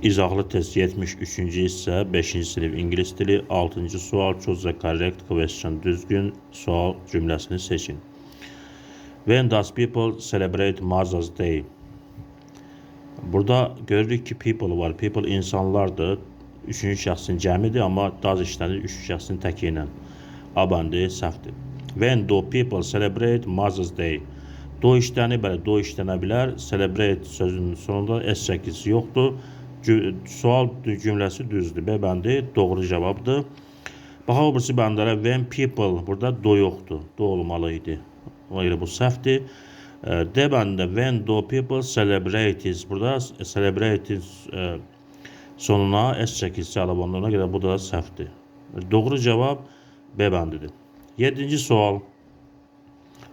İzahlı test 73-cü hissə 5-ci sinif ingilis dili 6-cı sual choose the correct question düzgün sual cümləsini seçin. When does people celebrate Mother's Day? Burada görürük ki people var. People insanlardır. Üçüncü şəxsin cəmidir, amma does işlənir üçüncü şəxsin təki ilə. Abandı, səhvdir. When do people celebrate Mother's Day? Do işlənir, bəli, do işlənə bilər. Celebrate sözünün sonunda S çəkisi yoxdur. Sual cümləsi düzdür. B bəndi doğru cavabdır. Baxaq birisi bəndlərə when people, burada do yoxdur. Do olmalı idi. Ona görə bu səhvdir. D bəndində when do people celebrate, burada celebrate sonuna S çəkisi alıb ona görə bu da səhvdir. Doğru cavab B bəndidir. 7-ci sual.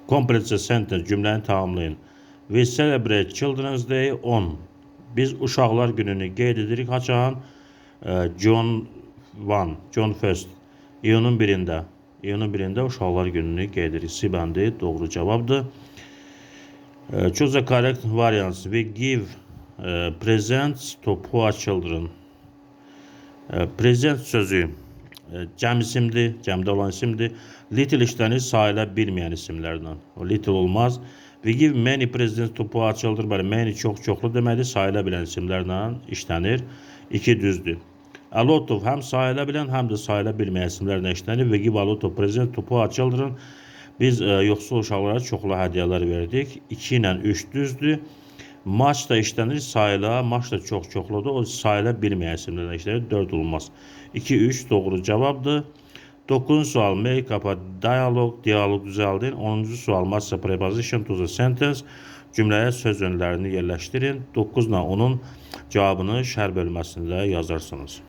Complete the sentence cümləni tamamlayın. We celebrate Children's Day on. Biz uşaqlar gününü qeyd edirik. Haçan? June 1st. İyunun 1-də. İyunun 1-də uşaqlar gününü qeyd edirik. C bəndi doğru cavabdır. Choose the correct variants. We give presents to poor children. Present sözü cəm isimdir, cəmdə olan isimdir. Little işlənir sayıla bilməyən isimlərdən. O little olmaz. We give many presents to poor children. Bəli, many çoxlu deməkdir, sayıla bilən isimlərlə işlənir. 2 düzdür. A lot of həm sayıla bilən, həm də sayıla bilməyən isimlərlə işlənir. We give a lot of presents to poor children. Biz yoxsul uşaqlara çoxlu hədiyyələr verdik. 2 ilə 3 düzdür. Much da işlənir sayıla, much da çoxludur. O sayıla bilməyən isimlərlə işlənir. 4 olmaz. 2-3 doğru cavabdır. 9-cu sual make up a dialogue, diyaloq düzəldin. 10-cu sual match the preposition to the sentence, cümləyə söz önlərini yerləşdirin. 9 ilə 10-un cavabını şərh bölməsində yazarsınız.